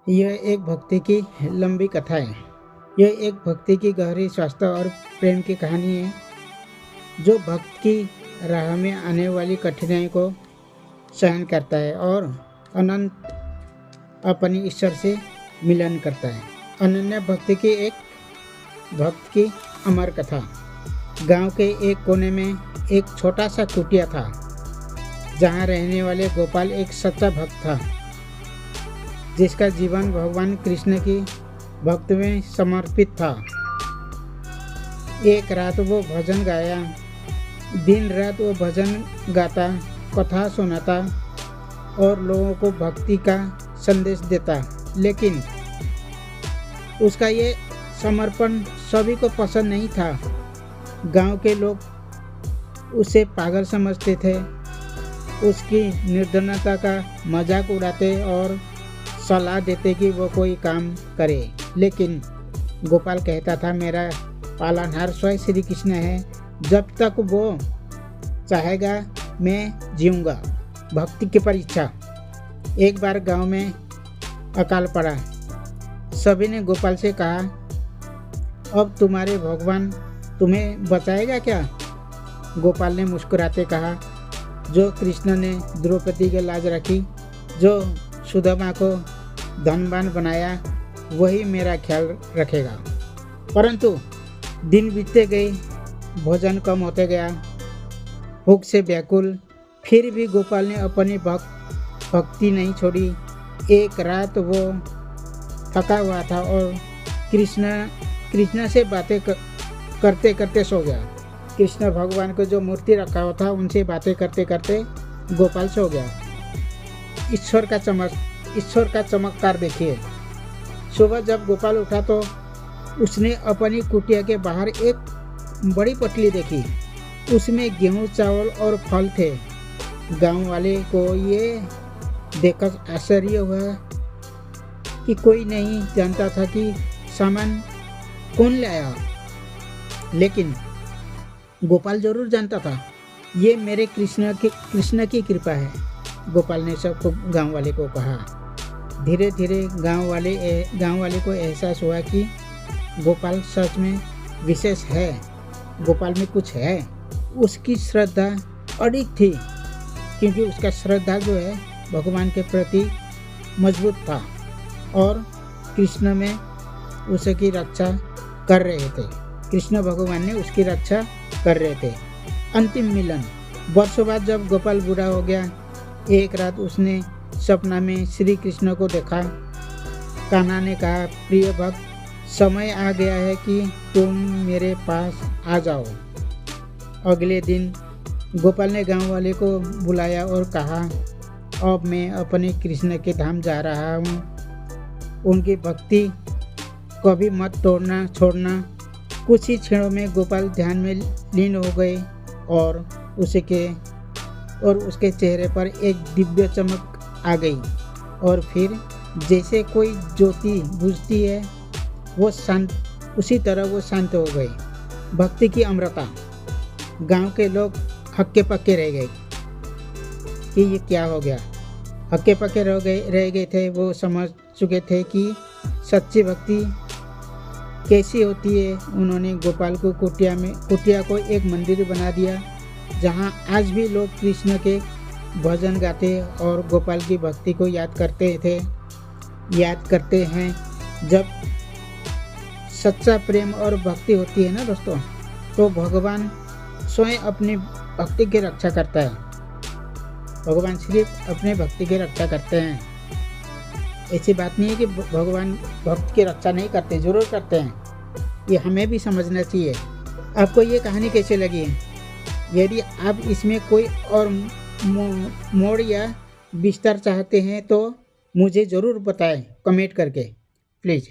यह एक भक्ति की लंबी कथा है। यह एक भक्ति की गहरी स्वास्थ्य और प्रेम की कहानी है, जो भक्त की राह में आने वाली कठिनाई को सहन करता है और अनंत अपनी ईश्वर से मिलन करता है। अनन्य भक्ति की एक भक्त की अमर कथा। गांव के एक कोने में एक छोटा सा कुटिया था, जहां रहने वाले गोपाल एक सच्चा भक्त था, जिसका जीवन भगवान कृष्ण की भक्ति में समर्पित था। एक रात वो भजन गाया। दिन रात वो भजन गाता, कथा सुनाता और लोगों को भक्ति का संदेश देता। लेकिन उसका ये समर्पण सभी को पसंद नहीं था। गांव के लोग उसे पागल समझते थे, उसकी निर्धनता का मजाक उड़ाते और सलाह देते कि वो कोई काम करे। लेकिन गोपाल कहता था, मेरा पालनहार स्वयं श्री कृष्ण है, जब तक वो चाहेगा मैं जीऊँगा। भक्ति की परीक्षा। एक बार गांव में अकाल पड़ा। सभी ने गोपाल से कहा, अब तुम्हारे भगवान तुम्हें बचाएगा क्या? गोपाल ने मुस्कुराते कहा, जो कृष्ण ने द्रौपदी की लाज रखी, जो सुदामा को धनवान बनाया, वही मेरा ख्याल रखेगा। परंतु दिन बीतते गए, भोजन कम होते गया, भूख से व्याकुल, फिर भी गोपाल ने अपनी भक्ति नहीं छोड़ी। एक रात वो थका हुआ था और कृष्ण से बातें करते करते सो गया। कृष्ण भगवान को जो मूर्ति रखा हुआ था, उनसे बातें करते करते गोपाल सो गया। ईश्वर का चमत्कार देखिए। सुबह जब गोपाल उठा तो उसने अपनी कुटिया के बाहर एक बड़ी पटली देखी। उसमें गेहूं, चावल और फल थे। गांव वाले को ये देखकर आश्चर्य हुआ कि कोई नहीं जानता था कि सामान कौन लाया। लेकिन गोपाल जरूर जानता था, ये मेरे कृष्ण की कृपा है। गोपाल ने सबको गांव वाले को कहा। धीरे धीरे गांव वाले को एहसास हुआ कि गोपाल सच में विशेष है, गोपाल में कुछ है। उसकी श्रद्धा अडिग थी, क्योंकि उसका श्रद्धा जो है भगवान के प्रति मजबूत था और कृष्ण में उसकी रक्षा कर रहे थे। कृष्ण भगवान ने उसकी रक्षा कर रहे थे। अंतिम मिलन। वर्षों बाद जब गोपाल बूढ़ा हो गया, एक रात उसने सपना में श्री कृष्ण को देखा। कान्हा ने कहा, प्रिय भक्त, समय आ गया है कि तुम मेरे पास आ जाओ। अगले दिन गोपाल ने गांव वाले को बुलाया और कहा, अब मैं अपने कृष्ण के धाम जा रहा हूँ। उनकी भक्ति कभी मत छोड़ना। कुछ ही क्षणों में गोपाल ध्यान में लीन हो गए और उसके चेहरे पर एक दिव्य चमक आ गई। और फिर जैसे कोई ज्योति बुझती है, वो शांत, उसी तरह वो शांत हो गए। भक्ति की अमरता। गांव के लोग हक्के पक्के रह गए कि ये क्या हो गया। हक्के पक्के रह गए थे। वो समझ चुके थे कि सच्ची भक्ति कैसी होती है। उन्होंने गोपाल को कुटिया को एक मंदिर बना दिया, जहां आज भी लोग कृष्ण के भजन गाते और गोपाल की भक्ति को याद करते हैं। जब सच्चा प्रेम और भक्ति होती है ना दोस्तों, तो भगवान स्वयं अपनी भक्ति की रक्षा करता है। भगवान सिर्फ अपने भक्ति की रक्षा करते हैं। ऐसी बात नहीं है कि भगवान भक्त की रक्षा नहीं करते, जरूर करते हैं। ये हमें भी समझना चाहिए। आपको ये कहानी कैसे लगी? यदि आप इसमें कोई और मोड़ या विस्तार चाहते हैं तो मुझे ज़रूर बताएं कमेंट करके, प्लीज़।